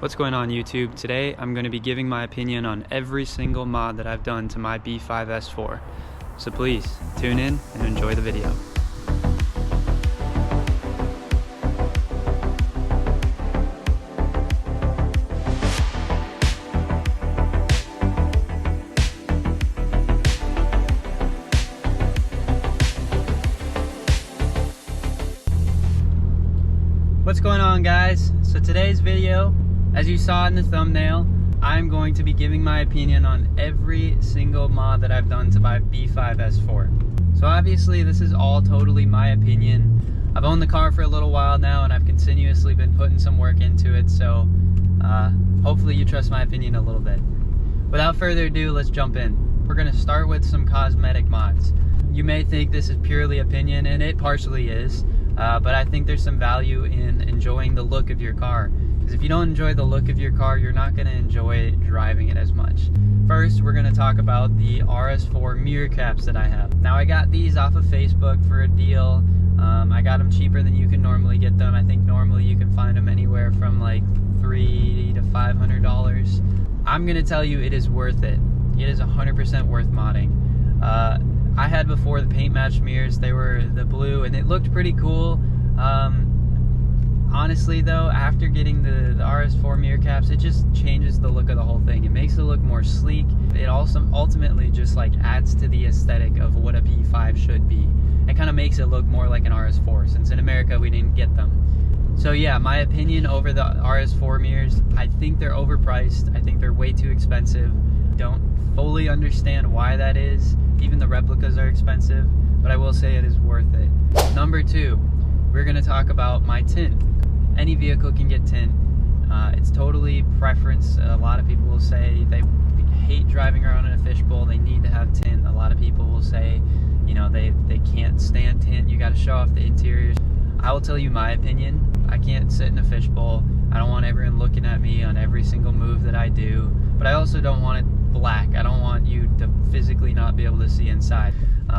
What's going on YouTube? Today I'm going to be giving my opinion on every single mod that I've done to my B5 S4. So please tune in and enjoy the video. What's going on, guys? So today's video, as you saw in the thumbnail, I'm going to be giving my opinion on every single mod that I've done to my B5 S4. So obviously this is all totally my opinion. I've owned the car for a little while now and I've continuously been putting some work into it, so hopefully you trust my opinion a little bit. Without further ado, let's jump in. We're going to start with some cosmetic mods. You may think this is purely opinion, and it partially is, but I think there's some value in enjoying the look of your car. Because if you don't enjoy the look of your car, you're not going to enjoy driving it as much. First, we're going to talk about the RS4 mirror caps that I have. Now, I got these off of Facebook for a deal. I got them cheaper than you can normally get them. I think normally you can find them anywhere from like $300 to $500. I'm going to tell you it is worth it. It is 100% worth modding. I had before the paint match mirrors. They were the blue and it looked pretty cool. Honestly though, after getting the RS4 mirror caps, it just changes the look of the whole thing. It makes it look more sleek. It also ultimately just like adds to the aesthetic of what a B5 should be. It kind of makes it look more like an RS4, since in America we didn't get them. So yeah, my opinion over the RS4 mirrors, I think they're overpriced. I think they're way too expensive. Don't fully understand why that is. Even the replicas are expensive, but I will say it is worth it. Number two, we're going to talk about my tint. Any vehicle can get tint. It's totally preference. A lot of people will say they hate driving around in a fishbowl. They need to have tint. A lot of people will say, you know, they can't stand tint. You got to show off the interiors. I will tell you my opinion. I can't sit in a fishbowl. I don't want everyone looking at me on every single move that I do, but I also don't want it black. I don't want you to physically not be able to see inside.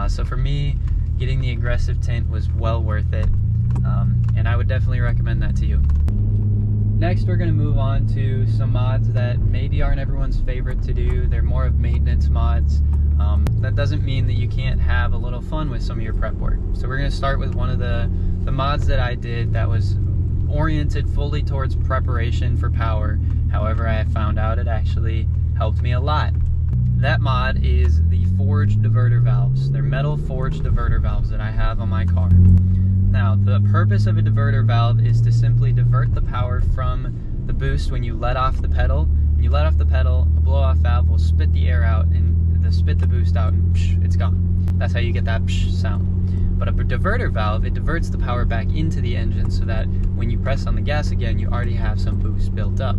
So for me, getting the aggressive tint was well worth it, and I would definitely recommend that to you. Next, we're going to move on to some mods that maybe aren't everyone's favorite to do. They're more of maintenance mods. That doesn't mean that you can't have a little fun with some of your prep work. So we're going to start with one of the mods that I did that was oriented fully towards preparation for power. However, I found out it actually helped me a lot. That mod is the forged diverter valves. They're metal forged diverter valves that I have on my car. Now, the purpose of a diverter valve is to simply divert the power from the boost when you let off the pedal. When you let off the pedal, a blow-off valve will spit the air out and spit the boost out, and psh, it's gone. That's how you get that psh sound. But a diverter valve, it diverts the power back into the engine so that when you press on the gas again, you already have some boost built up.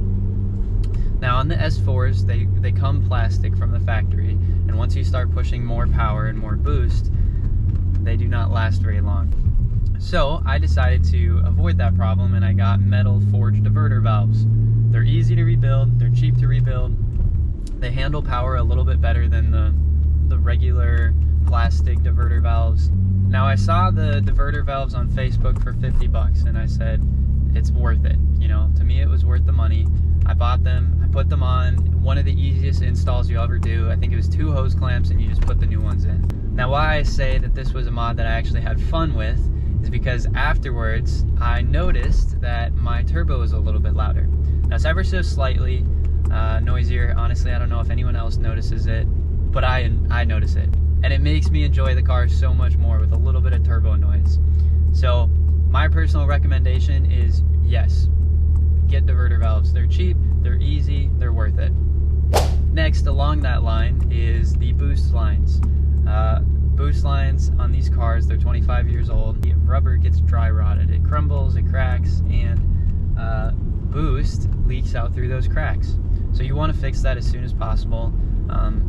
Now on the S4s, they come plastic from the factory, and once you start pushing more power and more boost, they do not last very long. So I decided to avoid that problem, and I got metal forged diverter valves. They're easy to rebuild, they're cheap to rebuild, they handle power a little bit better than the regular plastic diverter valves. Now I saw the diverter valves on Facebook for 50 bucks, and I said, it's worth it. You know, to me it was worth the money. I bought them, I put them on, one of the easiest installs you'll ever do. I think it was 2 hose clamps and you just put the new ones in. Now why I say that this was a mod that I actually had fun with is because afterwards I noticed that my turbo was a little bit louder. Now it's ever so slightly noisier. Honestly, I don't know if anyone else notices it, but I notice it. And it makes me enjoy the car so much more with a little bit of turbo noise. So my personal recommendation is yes, get diverter valves. They're cheap, they're easy, they're worth it. Next, along that line is the boost lines. Boost lines on these cars, they're 25 years old. The rubber gets dry rotted. It crumbles, it cracks, and boost leaks out through those cracks. So you want to fix that as soon as possible.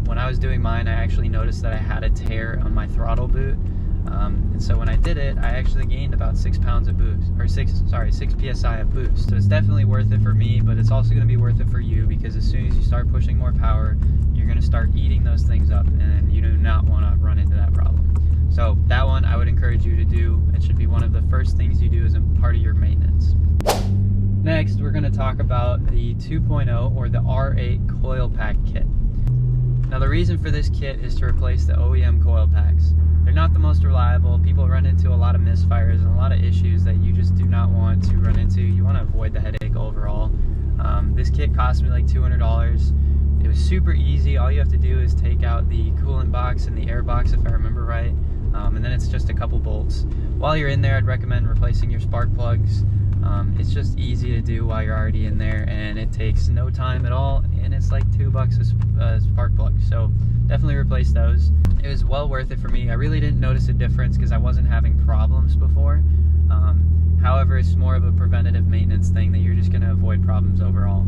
When I was doing mine, I actually noticed that I had a tear on my throttle boot. And so when I did it, I actually gained about 6 pounds of boost, or 6 PSI of boost. So it's definitely worth it for me, but it's also going to be worth it for you, because as soon as you start pushing more power, you're going to start eating those things up, and you do not want to run into that problem. So that one I would encourage you to do. It should be one of the first things you do as a part of your maintenance. Next, we're going to talk about the 2.0 or the R8 coil pack kit. Now the reason for this kit is to replace the OEM coil packs. They're not the most reliable. People run into a lot of misfires and a lot of issues that you just do not want to run into. You want to avoid the headache overall. This kit cost me like $200. It was super easy. All you have to do is take out the coolant box and the air box, if I remember right, and then it's just a couple bolts. While you're in there, I'd recommend replacing your spark plugs. It's just easy to do while you're already in there, and it takes no time at all, and it's like $2 a spark plug, so definitely replace those. It was well worth it for me. I really didn't notice a difference because I wasn't having problems before. However, it's more of a preventative maintenance thing that you're just going to avoid problems overall.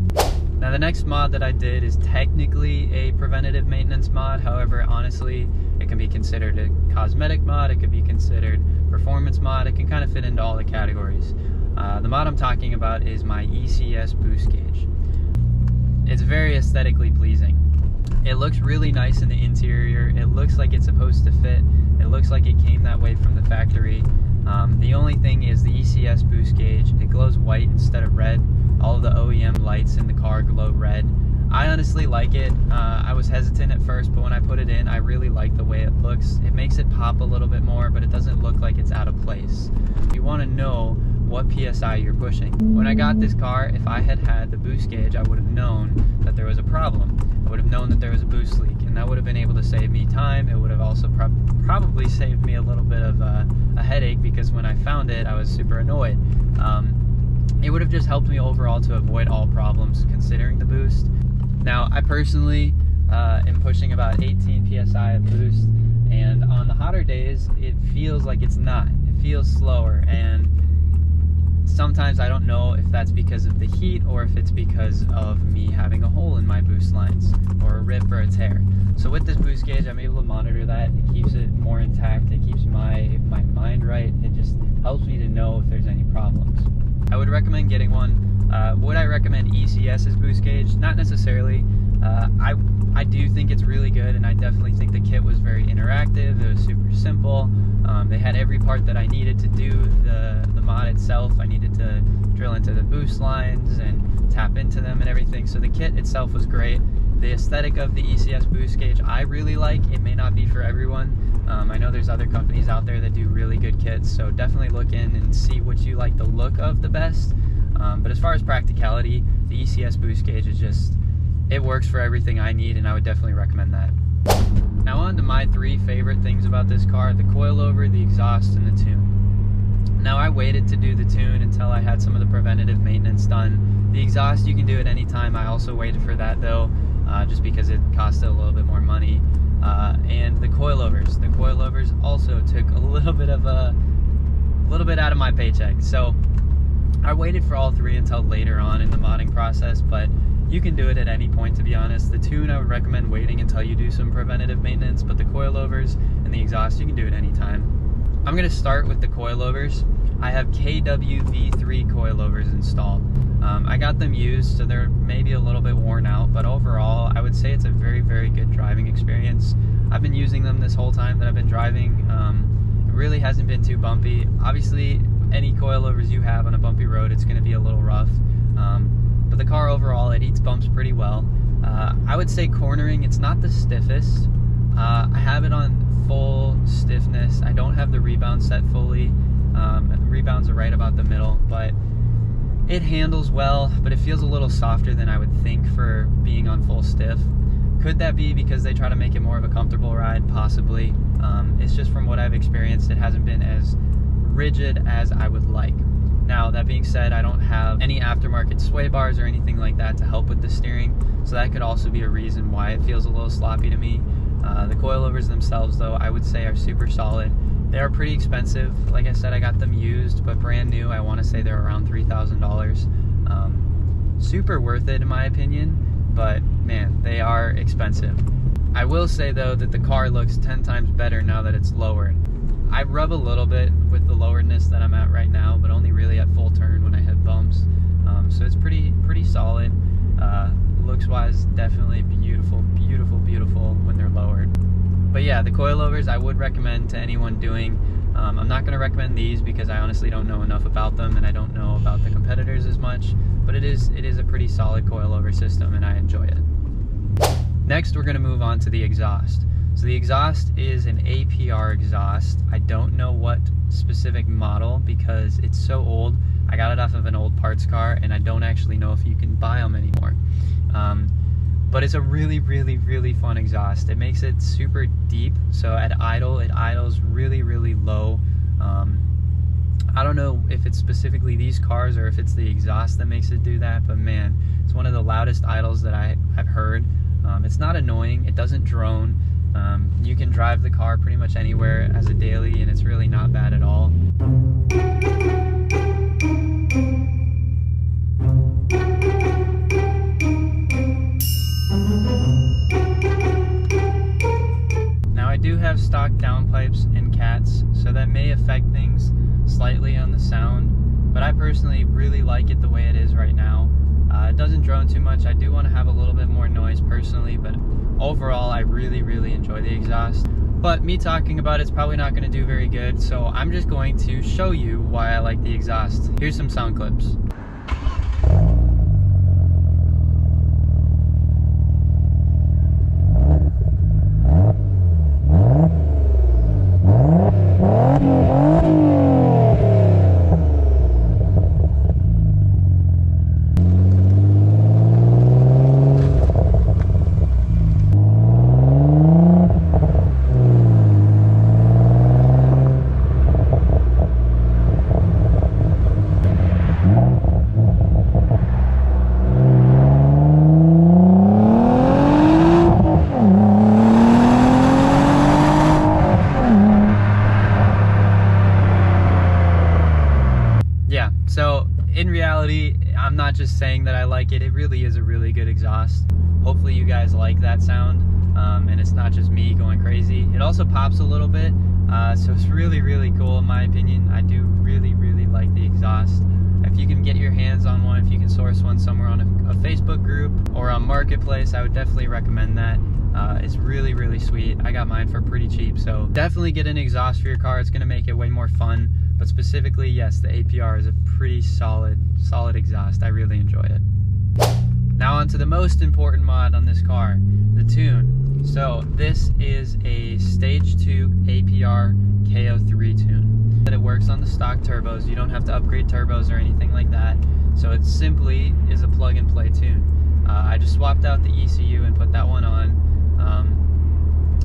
Now the next mod that I did is technically a preventative maintenance mod. However, honestly, it can be considered a cosmetic mod, it could be considered performance mod, it can kind of fit into all the categories. The mod I'm talking about is my ECS boost gauge. It's very aesthetically pleasing. It looks really nice in the interior. It looks like it's supposed to fit. It looks like it came that way from the factory. The only thing is the ECS boost gauge, it glows white instead of red. All of the OEM lights in the car glow red. I honestly like it. I was hesitant at first, but when I put it in, I really like the way it looks. It makes it pop a little bit more, but it doesn't look like it's out of place. You want to know what PSI you're pushing. When I got this car, if I had had the boost gauge, I would have known that there was a problem. I would have known that there was a boost leak, and that would have been able to save me time. It would have also probably saved me a little bit of a headache, because when I found it, I was super annoyed. It would have just helped me overall to avoid all problems considering the boost. Now, I personally am pushing about 18 PSI of boost, and on the hotter days, it feels like it's not. It feels slower, and sometimes I don't know if that's because of the heat or if it's because of me having a hole in my boost lines or a rip or a tear. So with this boost gauge, I'm able to monitor that. It keeps it more intact. It keeps my mind right. It just helps me to know if there's any problems. I would recommend getting one. Would I recommend ECS's boost gauge? Not necessarily. I do think it's really good, and I definitely think the kit was very interactive. It was super simple. They had every part that I needed to do the mod itself. I needed to drill into the boost lines and tap into them and everything. So the kit itself was great. The aesthetic of the ECS boost gauge I really like. It may not be for everyone. I know there's other companies out there that do really good kits, so definitely look in and see what you like the look of the best. But as far as practicality, the ECS boost gauge is just, it works for everything I need, and I would definitely recommend that. Now on to my 3 favorite things about this car: the coilover, the exhaust, and the tune. Now I waited to do the tune until I had some of the preventative maintenance done. The exhaust you can do at any time. I also waited for that though, just because it costed a little bit more money. And the coilovers. The coilovers also took a little bit out of my paycheck. So I waited for all 3 until later on in the modding process, but you can do it at any point, to be honest. The tune, I would recommend waiting until you do some preventative maintenance, but the coilovers and the exhaust, you can do it anytime. I'm going to start with the coilovers. I have KW V3 coilovers installed. I got them used, so they're maybe a little bit worn out, but overall, I would say it's a very, very good driving experience. I've been using them this whole time that I've been driving. It really hasn't been too bumpy. Obviously, any coilovers you have on a bumpy road, it's going to be a little rough. But the car overall, it eats bumps pretty well. I would say cornering, it's not the stiffest. I have it on full stiffness. I don't have the rebound set fully. The rebounds are right about the middle, but it handles well, but it feels a little softer than I would think for being on full stiff. Could that be because they try to make it more of a comfortable ride? Possibly. It's just from what I've experienced, it hasn't been as rigid as I would like. Now, that being said, I don't have any aftermarket sway bars or anything like that to help with the steering, so that could also be a reason why it feels a little sloppy to me. The coilovers themselves, though, I would say are super solid. They are pretty expensive. Like I said, I got them used, but brand new, I want to say they're around $3,000. Super worth it in my opinion, but man, they are expensive. I will say though that the car looks 10 times better now that it's lowered. I rub a little bit with the loweredness that I'm at right now, but only really at full turn when I hit bumps. So it's pretty solid. Looks wise, definitely beautiful when they're lowered. But yeah, the coilovers I would recommend to anyone doing I'm not going to recommend these because I honestly don't know enough about them, and I don't know about the competitors as much, but it is a pretty solid coilover system, and I enjoy it. Next, we're going to move on to the exhaust. So the exhaust is an APR exhaust. I don't know what specific model because it's so old. I got it off of an old parts car, and I don't actually know if you can buy them anymore. But it's a really, really, really fun exhaust. It makes it super deep, so at idle, it idles really, really low. I don't know if it's specifically these cars or if it's the exhaust that makes it do that, but man, it's one of the loudest idles that I've heard. It's not annoying, it doesn't drone. You can drive the car pretty much anywhere as a daily, and it's really not bad at all. Now I do have stock downpipes and cats, so that may affect things slightly on the sound, but I personally really like it the way it is right now. It doesn't drone too much. I do want to have a little bit more noise personally, but overall I really, really enjoy the exhaust. But me talking about it's probably not going to do very good, so I'm just going to show you why I like the exhaust. Here's some sound clips. So in reality, I'm not just saying that I like it, it really is a really good exhaust. Hopefully you guys like that sound, and it's not just me going crazy. It also pops a little bit, so it's really, really cool in my opinion. I do really, really like the exhaust. If you can get your hands on one, if you can source one somewhere on a Facebook group or on Marketplace, I would definitely recommend that. It's really, really sweet. I got mine for pretty cheap, so definitely get an exhaust for your car. It's going to make it way more fun. But specifically, yes, the APR is a pretty solid exhaust. I really enjoy it. Now on to the most important mod on this car, the tune. So this is a Stage 2 APR KO3 tune. It works on the stock turbos. You don't have to upgrade turbos or anything like that. So it simply is a plug and play tune. I just swapped out the ECU and put that one on.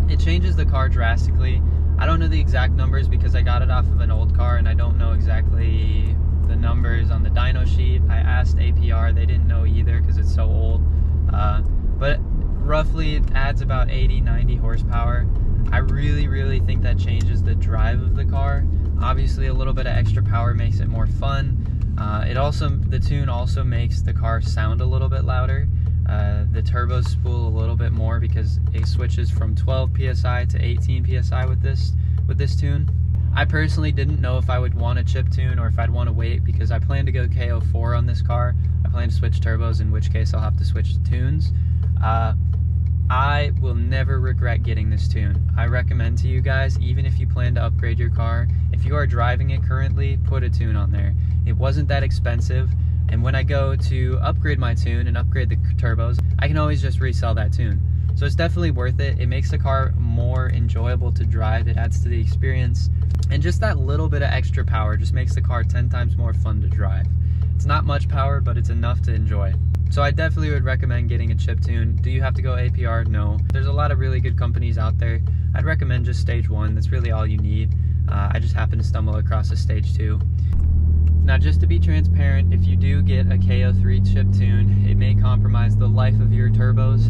It changes the car drastically. I don't know the exact numbers because I got it off of an old car and I don't know exactly the numbers on the dyno sheet. I asked APR, they didn't know either because it's so old. But roughly it adds about 80-90 horsepower. I really, really think that changes the drive of the car. Obviously a little bit of extra power makes it more fun. The tune also makes the car sound a little bit louder. The turbos spool a little bit more because it switches from 12 psi to 18 psi with this tune. I personally didn't know if I would want a chip tune or if I'd want to wait because I plan to go KO4 on this car. I plan to switch turbos, in which case I'll have to switch to tunes. I will never regret getting this tune. I recommend to you guys, even if you plan to upgrade your car, if you are driving it currently, put a tune on there. It wasn't that expensive. And when I go to upgrade my tune and upgrade the turbos, I can always just resell that tune. So it's definitely worth it. It makes the car more enjoyable to drive. It adds to the experience. And just that little bit of extra power just makes the car 10 times more fun to drive. It's not much power, but it's enough to enjoy. So I definitely would recommend getting a chip tune. Do you have to go APR? No. There's a lot of really good companies out there. I'd recommend just Stage 1. That's really all you need. I just happened to stumble across a Stage 2. Now, just to be transparent, if you do get a KO3 chip tune, it may compromise the life of your turbos.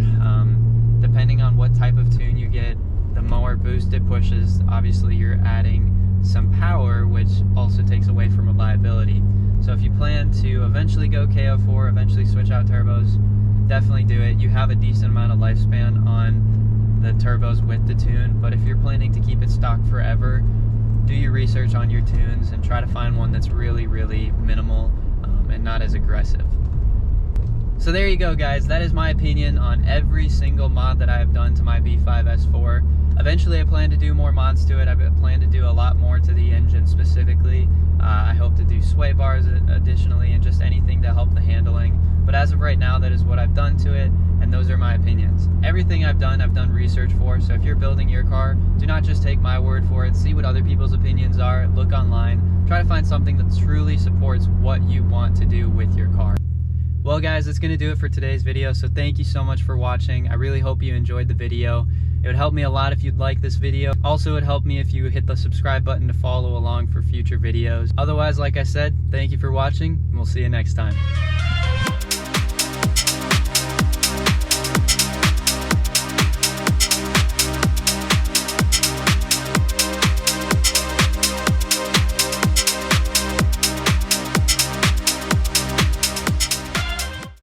Depending on what type of tune you get, the more boost it pushes, obviously you're adding some power, which also takes away from reliability. So if you plan to eventually go KO4, eventually switch out turbos, definitely do it. You have a decent amount of lifespan on the turbos with the tune, but if you're planning to keep it stock forever, do your research on your tunes and try to find one that's really, really minimal and not as aggressive. So there you go, guys. That is my opinion on every single mod that I have done to my B5 S4. Eventually I plan to do more mods to it. I plan to do a lot more to the engine specifically. I hope to do sway bars additionally, and just anything to help the handling. But as of right now, that is what I've done to it, and those are my opinions. Everything I've done research for, so if you're building your car, do not just take my word for it. See what other people's opinions are, look online, try to find something that truly supports what you want to do with your car. Well guys, that's going to do it for today's video, so thank you so much for watching. I really hope you enjoyed the video. It would help me a lot if you'd like this video. Also, it would help me if you hit the subscribe button to follow along for future videos. Otherwise, like I said, thank you for watching, and we'll see you next time.